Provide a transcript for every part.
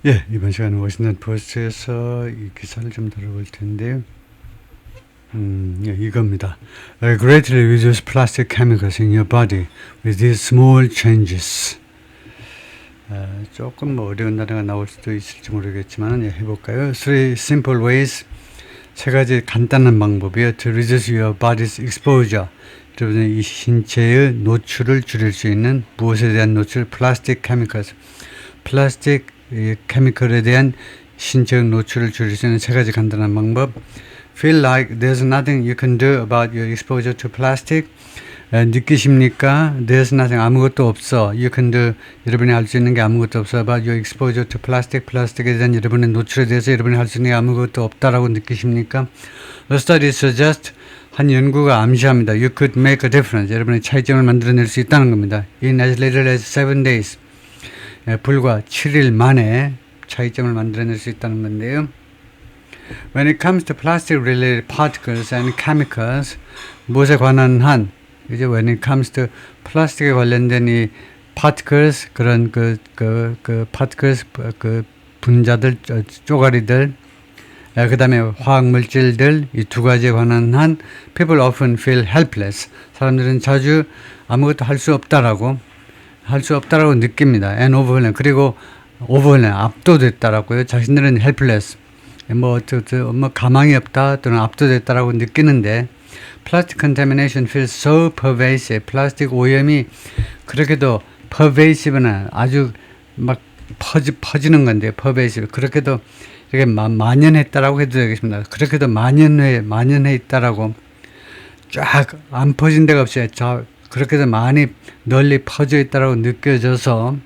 예, 이번 시간은 워싱턴 포스트에서 이 기사를 좀 다뤄볼 텐데요. 예, 이겁니다. Greatly reduce plastic chemicals in your body with these small changes. 조금 어려운 단어가 나올 수도 있을지 모르겠지만 예, 해볼까요? Three simple ways. 세 가지 간단한 방법이요. To reduce your body's exposure. 여러분의 이 신체의 노출을 줄일 수 있는 무엇에 대한 노출? Plastic chemicals. 플라스틱 케미컬에 대한 신체적 노출을 줄일 수 있는 세 가지 간단한 방법. Feel like there's nothing you can do about your exposure to plastic. 느끼십니까? There's nothing, 아무것도 없어. You can do, 여러분이 할 수 있는 게 아무것도 없어. About your exposure to plastic, 플라스틱에 대한 여러분의 노출에 대해서 여러분이 할 수 있는 게 아무것도 없다라고 느끼십니까? The study suggests, 한 연구가 암시합니다. You could make a difference. 여러분의 차이점을 만들어낼 수 있다는 겁니다. In as little as 7 days. 불과 7일 만에 차이점을 만들어낼 수 있다는 건데요. When it comes to plastic-related particles and chemicals, 무엇에 관한 한, 이제 when it comes to 플라스틱에 관련된 이 particles, 그런 particles, 분자들, 쪼가리들, 그 다음에 화학물질들, 이 두 가지에 관한 한, people often feel helpless. 사람들은 자주 아무것도 할 수 없다라고 느낍니다. And overwhelmed. 그리고 overwhelmed, 압도됐다라고요. 자신들은 helpless. 뭐 가망이 없다 또는 압도됐다라고 느끼는데, plastic contamination feels so pervasive. 플라스틱 오염이 그렇게도 pervasive는 아주 막 퍼지는 건데, pervasive. 그렇게도 이렇게 만연했다라고 해도 되겠습니다. 그렇게도 만연해 있다라고 쫙 안 퍼진 데가 없어요. 그렇게도 많이 널리 퍼져 있다고 느껴져서,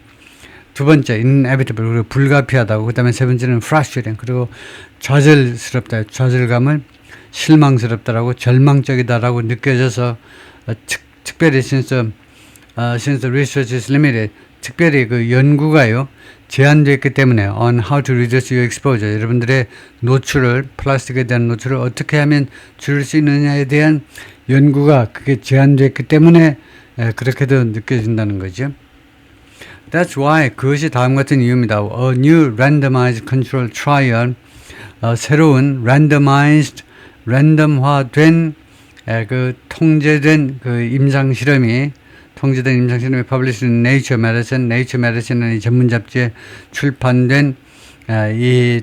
두 번째, inevitable, 그리고 불가피하다고, 그 다음에 세 번째는 frustrating, 그리고 좌절스럽다, 좌절감을 실망스럽다라고, 절망적이다라고 느껴져서, 특별히 since the research is limited, 특별히 그 연구가요, 제한되어 있기 때문에 on how to reduce your exposure, 여러분들의 노출을, 플라스틱에 대한 노출을 어떻게 하면 줄일 수 있느냐에 대한 연구가 그게 제한되어 있기 때문에 그렇게도 느껴진다는 거죠. That's why, 그것이 다음 같은 이유입니다. A new randomized control trial, 새로운 randomized, 랜덤화된 그 통제된 그 임상 실험이 published in Nature Medicine은 이 전문 잡지에 출판된 이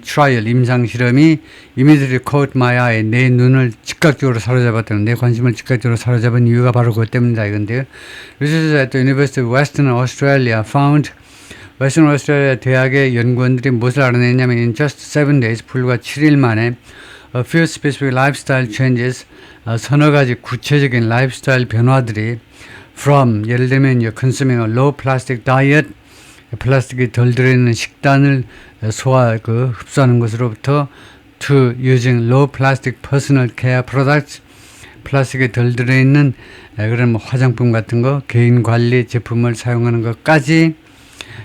트라이얼 임상 실험이 immediately caught my eye, 내 눈을 즉각적으로 사로잡았다는, 내 관심을 즉각적으로 사로잡은 이유가 바로 그것 때문이다 이건데요. Researchers at the University of Western Australia found, 웨스턴 오스트레일리아 대학의 연구원들이 무엇을 알아냈냐면 in just 7 days, 불과 7일 만에 a few specific lifestyle changes, 서너 가지 구체적인 라이프스타일 변화들이 from, 예를 들면 consuming a low plastic diet, 플라스틱이 덜 들어있는 식단을 흡수하는 것으로부터 to using low plastic personal care products, 플라스틱이 덜 들어있는 그런 화장품 같은 거, 개인 관리 제품을 사용하는 것까지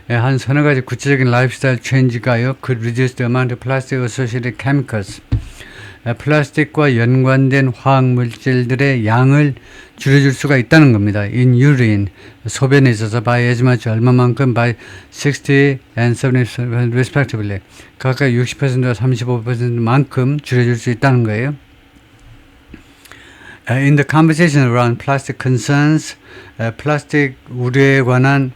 한 서너 가지 구체적인 라이프스타일 체인지가요, could reduce the amount of plastic associated chemicals, 플라스틱과 연관된 화학물질들의 양을 줄여줄 수가 있다는 겁니다. In urine, 소변에 있어서 by as much, 얼마만큼, by 60 and 70% respectively, 각각 60%와 35%만큼 줄여줄 수 있다는 거예요. In the conversation around plastic concerns, 플라스틱 우려에 관한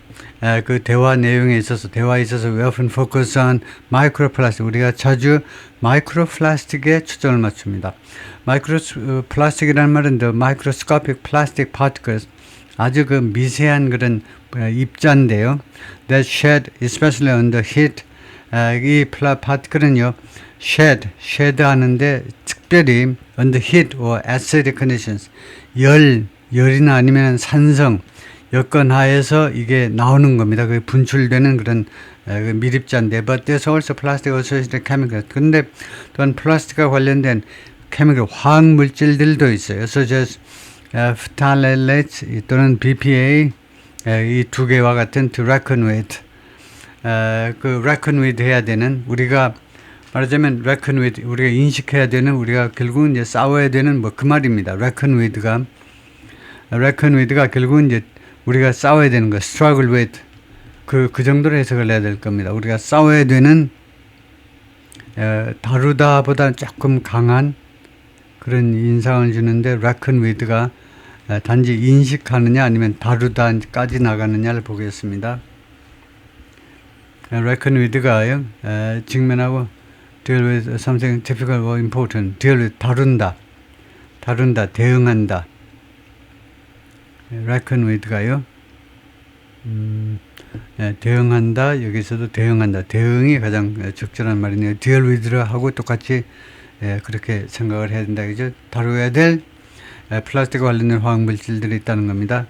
그 대화에 있어서 we often focus on microplastic. 우리가 자주 마이크로플라스틱에 초점을 맞춥니다. 마이크로플라스틱이라는 말은 the microscopic plastic particles, 아주 그 미세한 그런 입자인데요. That shed especially under heat. 이 파티클은요, shed 하는데 특별히 under heat or acidic conditions, 열이나 아니면 산성 여건 하에서 이게 나오는 겁니다. 그 분출되는 그런 밀입자인데, but there's also plastic associated chemicals. 그런데 또한 플라스틱과 관련된 케미컬, 화학 물질들도 있어요. such as phthalates 또는 BPA, 이 두 개와 같은 to reckon with. 그 reckon with 해야 되는, 우리가 말하자면 reckon with, 우리가 인식해야 되는, 우리가 결국은 이제 싸워야 되는 그 말입니다. reckon with가 결국은 이제 우리가 싸워야 되는 거, struggle with, 그 정도로 해석을 해야 될 겁니다. 우리가 싸워야 되는 다루다보다 조금 강한 그런 인상을 주는데 reckon with가 단지 인식하느냐 아니면 다루다까지 나가느냐를 보겠습니다. reckon with가요, 직면하고 deal with something difficult or important, deal with 다룬다, 대응한다. reckon with가요, 대응한다. 여기서도 대응한다. 대응이 가장 적절한 말이네요. deal with를 하고 똑같이 그렇게 생각을 해야 된다. 그죠? 다루어야 될 플라스틱과 관련된 화학물질들이 있다는 겁니다.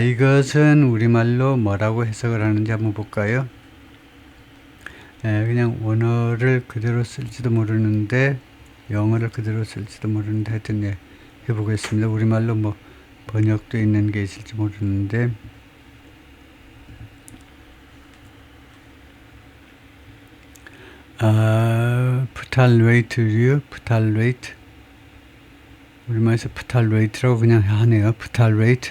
이것은 우리말로 뭐라고 해석을 하는지 한번 볼까요? 그냥 원어를 그대로 쓸지도 모르는데 영어를 그대로 쓸지도 모르는데 하여튼 해보겠습니다. 우리말로 뭐 번역도 있는 게 있을지 모르는데 푸탈레이트요. 푸탈레이트. 우리말에서 푸탈레이트라고 그냥 하네요. 푸탈레이트.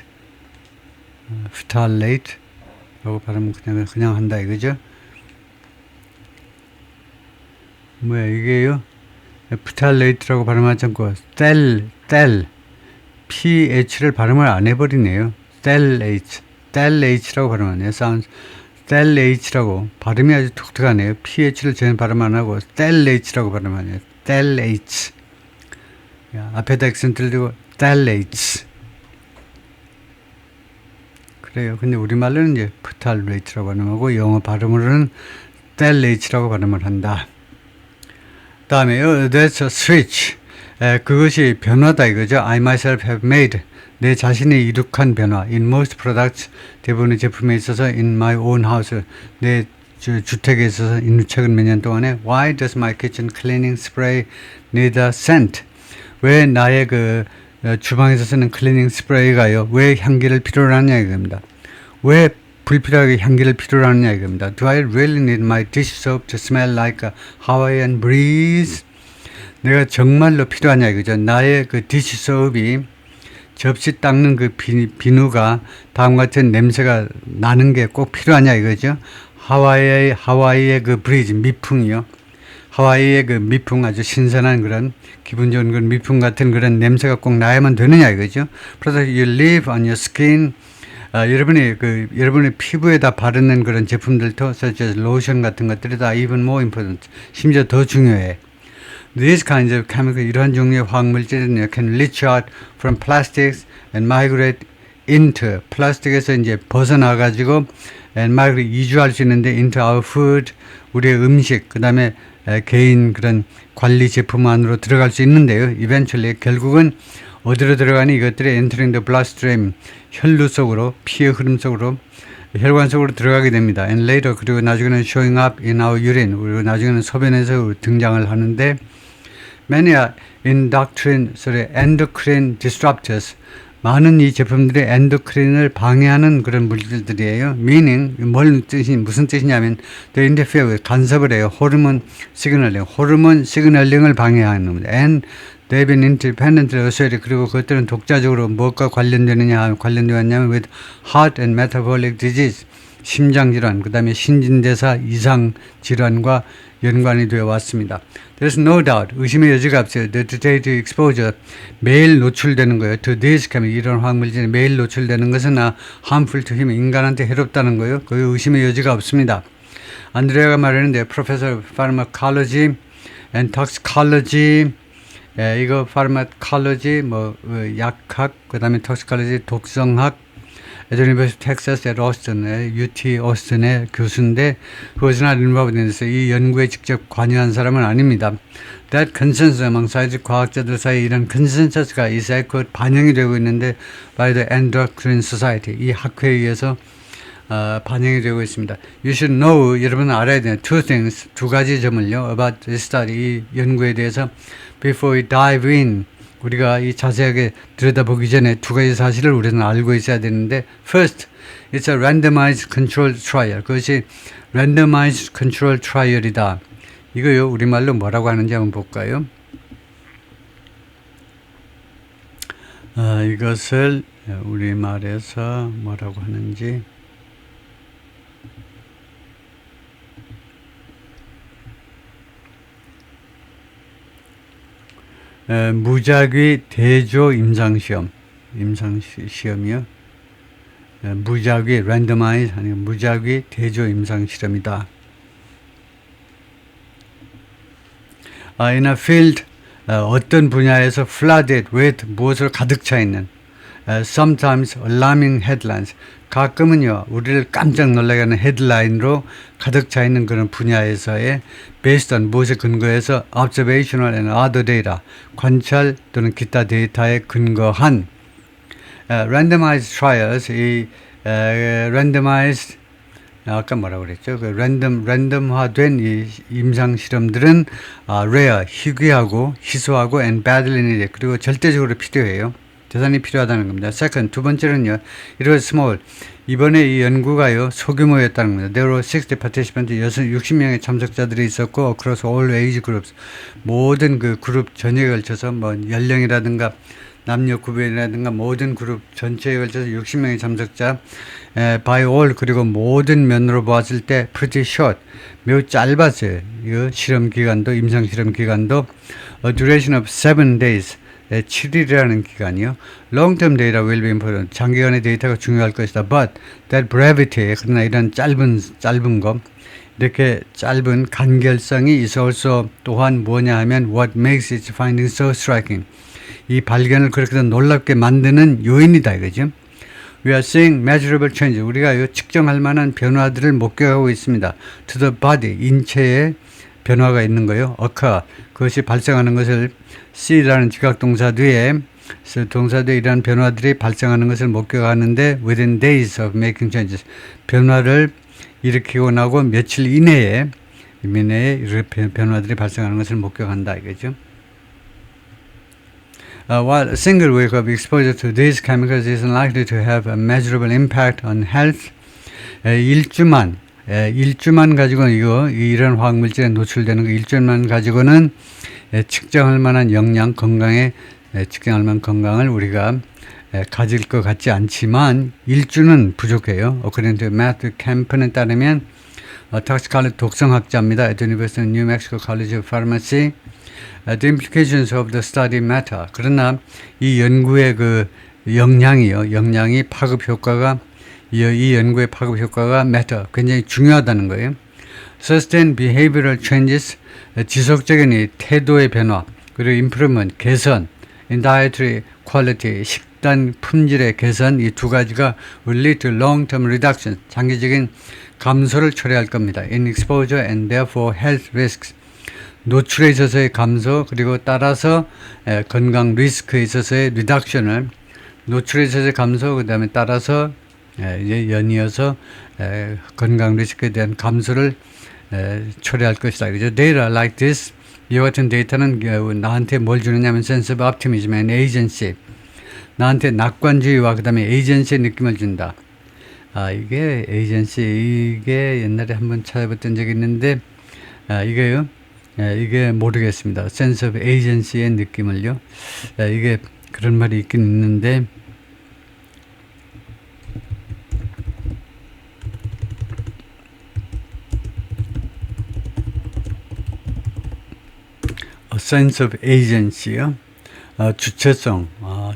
푸탈레이트라고 발음은 그냥 한다 이거죠. 뭐야 이게요? 푸탈레이트라고 발음하지 않고 PH를 발음을 안 해버리네요. H라고 발음하네요. 사운드 H라고 발음이 아주 독특하네요. PH를 전혀 발음 안 하고 H라고 발음하네요. H. 앞에다 액센트를 두고 H. 그래요. 근데 우리말로는 이제 푸탈레이트라고 발음하고 영어 발음으로는 H라고 발음을 한다. 다음에요. That's a switch. 그것이 변화다 이거죠. I myself have made. 내 자신이 이룩한 변화. In most products. 대부분의 제품에 있어서 in my own house. 내 주택에 있어서 최근 몇 년 동안에 Why does my kitchen cleaning spray need a scent? 왜 나의 주방에서 쓰는 클리닝 스프레이가요? 왜 향기를 필요로 하느냐 이겁니다. 왜 불필요하게 향기를 필요로 하느냐 이겁니다. Do I really need my dish soap to smell like a Hawaiian breeze? 내가 정말로 필요하냐 이거죠. 나의 디시 소업이 접시 닦는 비누가 다음 같은 냄새가 나는 게 꼭 필요하냐 이거죠. 하와이의 브리즈, 미풍이요. 하와이의 미풍 아주 신선한 그런 기분 좋은 그런 미풍 같은 그런 냄새가 꼭 나야만 되느냐 이거죠. Product you leave on your skin. 여러분의 피부에다 바르는 그런 제품들도 such as 로션 같은 것들이 다 even more important. 심지어 더 중요해. These kinds of chemical, 이러한 종류의 화학물질은 can leach out from plastics and migrate into, 플라스틱에서 이제 벗어나가지고 and migrate, 이주할 수 있는데 into our food, 우리의 음식, 그 다음에 개인 그런 관리 제품 안으로 들어갈 수 있는데요. Eventually, 결국은 어디로 들어가니 이것들이 entering the bloodstream, 혈류 속으로, 피의 흐름 속으로, 혈관 속으로 들어가게 됩니다. And later, 그리고 나중에는 showing up in our urine, 그리고 나중에는 소변에서 등장을 하는데 Many are endocrine disruptors. 많은 이 제품들이 엔도크린을 방해하는 그런 물질들이에요. Meaning, 무슨 뜻이냐면, they interfere with, 간섭을 해요. 호르몬 시그널링을 방해하는 겁니다. And they've been independently associated. 그리고 그것들은 독자적으로 무엇과 관련되냐면 with heart and metabolic disease. 심장질환, 그 다음에 신진대사 이상 질환과 연관이 되어 왔습니다. There's no doubt, 의심의 여지가 없어요. The daily exposure, 매일 노출되는 거예요. To these chemicals, 이런 화학물질이 매일 노출되는 것은 harmful to him, 인간한테 해롭다는 거예요. 그 의심의 여지가 없습니다. 안드레아가 말했는데, Professor of Pharmacology and Toxicology, 이거 Pharmacology, 약학, 그 다음에 Toxicology, 독성학, University of Texas at Austin, UT 오스틴의 교수인데 그것은 인volved인데서 이 연구에 직접 관여한 사람은 아닙니다. That consensus among scientific 과학자들 사이에 이런 consensus가 이 사이클 반영이 되고 있는데 by the Endocrine Society, 이 학회에 의해서 반영이 되고 있습니다. You should know, 여러분은 알아야 돼요. Two things, 두 가지 점을요. About this study, 이 연구에 대해서 before we dive in, 우리가 이 자세하게 들여다보기 전에 두 가지 사실을 우리는 알고 있어야 되는데 First, it's a randomized controlled trial. 그것이 randomized controlled trial이다. 이거요, 우리말로 뭐라고 하는지 한번 볼까요? 이것을 우리말에서 뭐라고 하는지 무작위 대조 임상시험, 임상시험이요. 무작위 randomize 아니 무작위 대조 임상실험이다. In a field 어떤 분야에서 flooded with 무엇을 가득 차 있는 sometimes alarming headlines 가끔은요 우리를 깜짝 놀라게 하는 헤드라인으로 가득 차 있는 그런 분야에서의 based on 무엇에 근거해서 observational and other data 관찰 또는 기타 데이터에 근거한 randomized trials 이 randomized 아까 뭐라고 그랬죠? 그 랜덤화된 이 임상 실험들은 rare, 희귀하고 희소하고 and badly needed 그리고 절대적으로 필요해요. 대단히 필요하다는 겁니다. Second, 두 번째는요. It was small. 이번에 이 연구가요. 소규모였다는 겁니다. There were 60 participants, 60명의 참석자들이 있었고 across all age groups. 모든 그 그룹 전체에 걸쳐서 뭐 연령이라든가 남녀 구별이라든가 모든 그룹 전체에 걸쳐서 60명의 참석자 by all 그리고 모든 면으로 보았을 때 pretty short 매우 짧았어요. 이거 실험 기간도 임상 실험 기간도 a duration of 7 days 7일이라는 기간이요. Long term data will be important. 장기간의 데이터가 중요할 것이다. But that brevity 그러나 이런 짧은 것 이렇게 짧은 간결성이 is also 또한 뭐냐 하면 what makes its finding so striking. 이 발견을 그렇게 놀랍게 만드는 요인이다 이거죠. We are seeing measurable change. 우리가 측정할 만한 변화들을 목격하고 있습니다. To the body, 인체에 변화가 있는 거예요. occur, 그것이 발생하는 것을 see라는 지각동사 뒤에 이러한 변화들이 발생하는 것을 목격하는데 within days of making changes. 변화를 일으키고 나고 며칠 이내에 이렇게 변화들이 발생하는 것을 목격한다 이거죠. While a single week of exposure to these chemicals is unlikely to have a measurable impact on health, 일주만 가지고 이런 화학물질에 노출되는 거 일주만 가지고는 측정할 만한 영양 건강에 측정할 만한 건강을 우리가 가질 것 같지 않지만 일주는 부족해요. According to Matthew Kemp에 따르면 톡시콜로지 독성학자입니다. At the University of New Mexico College of Pharmacy. The implications of the study matter. 그러나 이 연구의 그 영향이 파급 효과가 이 연구의 파급 효과가 matter 굉장히 중요하다는 거예요. Sustained behavioral changes 지속적인 이 태도의 변화 그리고 improvement 개선 in dietary quality 식단 품질의 개선 이 두 가지가 will lead to long-term reduction 장기적인 감소를 초래할 겁니다. In exposure and therefore health risks 노출에 있어서의 감소 그리고 따라서 건강 리스크에 있어서의 리덕션을 노출에 있어서의 감소 그 다음에 따라서 이제 연이어서 건강 리스크에 대한 감소를 초래할 것이다. 그죠? Data like this 이와 같은 데이터는 나한테 뭘 주느냐면 sense of optimism and agency 나한테 낙관주의와 그 다음에 agency의 느낌을 준다. 이게 agency 이게 옛날에 한번 찾아봤던 적이 있는데 이게요. 이게 모르겠습니다. sense of agency의 느낌을요. 이게 그런 말이 있긴 있는데 a sense of agency요. 주체성.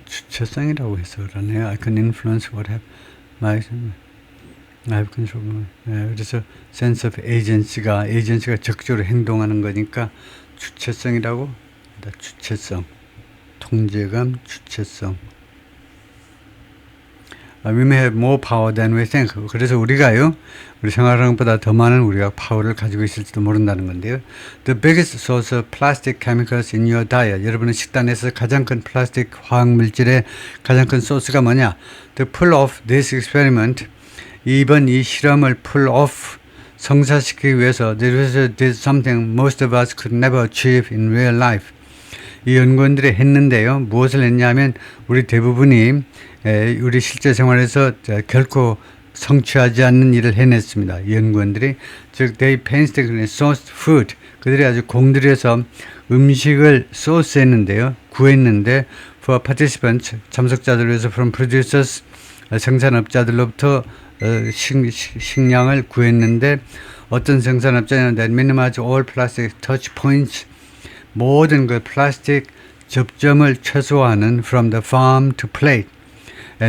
주체성이라고 해서 그러네요. I can influence what happens. 그래서 sense of agency가 적극적으로 행동하는 거니까 주체성이라고 주체성 통제감 주체성 we may have more power than we think 그래서 우리가요 우리 생활하는 것보다 더 많은 우리가 파워를 가지고 있을지도 모른다는 건데요. The biggest source of plastic chemicals in your diet 여러분의 식단에서 가장 큰 플라스틱 화학물질의 가장 큰 소스가 뭐냐 To pull off this experiment 이번 이 실험을 pull off 성사시키기 위해서 there did something most of us could never achieve in real life. 이 연구원들이 했는데요. 무엇을 했냐면 우리 대부분이 우리 실제 생활에서 결코 성취하지 않는 일을 해냈습니다. 이 연구원들이 즉 they painstakingly sourced food 그들이 아주 공들여서 음식을 소스했는데요. 구했는데 for participants 참석자들을 위해서 from producers 생산업자들로부터 식량을 구했는데 어떤 생산업자냐면 that minimize all plastic touch points 모든 그 플라스틱 접점을 최소화하는 from the farm to plate.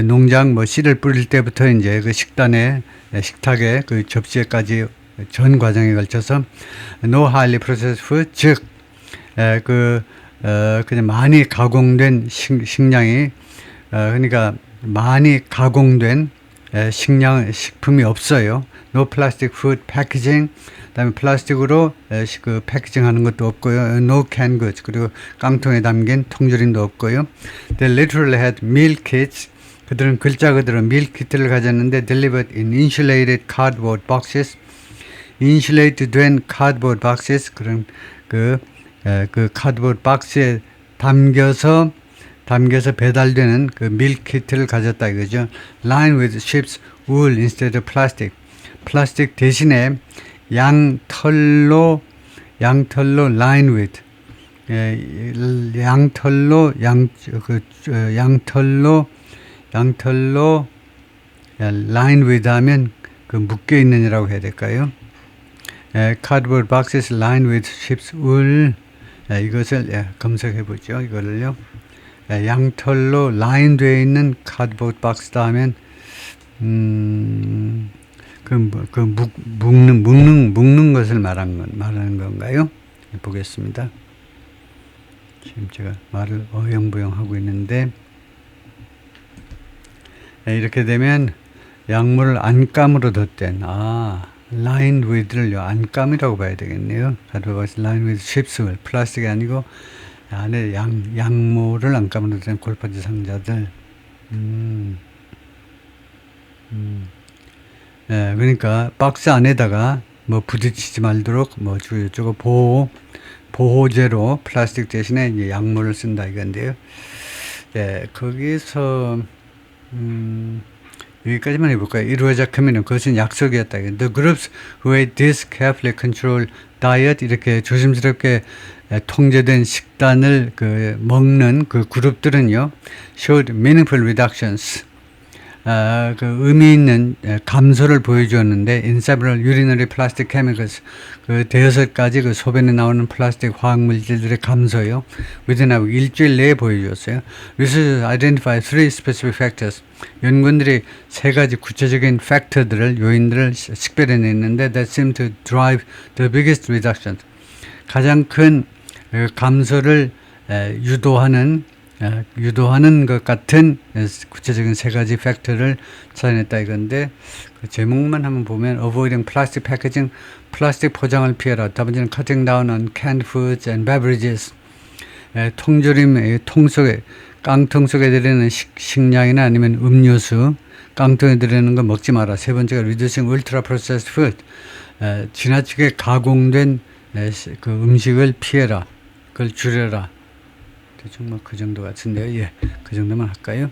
농장 뭐 씨를 뿌릴 때부터 이제 그 식단에 식탁에 그 접시에까지 전 과정에 걸쳐서 no highly processed food 즉 그냥 많이 가공된 식량이 그러니까 많이 가공된 식품이 없어요. No plastic food packaging. 그다음에 플라스틱으로 그 패키징하는 것도 없고요. No canned goods. 그리고 깡통에 담긴 통조림도 없고요. They literally had meal kits. 그들은 글자 그대로 meal kit를 가졌는데 delivered in insulated cardboard boxes. insulated 된 cardboard boxes 그런 그 cardboard 박스에 담겨서 배달되는 그 밀키트를 가졌다 이거죠. Lined with sheep's wool instead of plastic. 플라스틱 대신에 양털로 lined with 양털로 lined with 하면 그 묶여 있는이라고 해야 될까요? cardboard boxes lined with sheep's wool. 이것을 검색해 보죠. 이거를요. 양털로 라인 되어 있는 카드보드 박스다 하면 묶는 것을 말하는 건가요? 보겠습니다. 지금 제가 말을 어영부영 하고 있는데 이렇게 되면 약물을 안감으로 덧댄 lined with를요 안감이라고 봐야 되겠네요. 카드보드 박스 lined with sheep's wool 플라스틱이 아니고 안에 양모를 안감으로 된 골파지 상자들. 그러니까 박스 안에다가 뭐 부딪히지 말도록 뭐 저거 보호제로 플라스틱 대신에 이제 양모를 쓴다 이건데요. 거기서 여기까지만 해볼까요? 이루어작하면 그것은 약속이었다. The groups who ate this carefully controlled diet 이렇게 조심스럽게 통제된 식단을 먹는 그 그룹들은요, showed meaningful reductions. 그 의미 있는 감소를 보여주었는데, in several urinary plastic chemicals. 그 대여섯 가지 그 소변에 나오는 플라스틱 화학 물질들의 감소요. within 일주일 내에 보여주었어요. Researchers identified three specific factors. 연구원들이 세 가지 구체적인 요인들을 식별해냈는데, that seemed to drive the biggest reductions. 가장 큰 감소를 유도하는 것 같은 구체적인 세 가지 팩터를 찾아냈다 이건데 그 제목만 한번 보면 avoiding plastic packaging 플라스틱 포장을 피해라. 두 번째는 cutting down on canned foods and beverages 통조림 깡통 속에 들어있는 식량이나 아니면 음료수 깡통에 들어있는 거 먹지 마라. 세 번째가 reducing ultra processed food 지나치게 가공된 그 음식을 피해라. 그걸 줄여라. 대충 뭐 그 정도 같은데요. 그 정도만 할까요?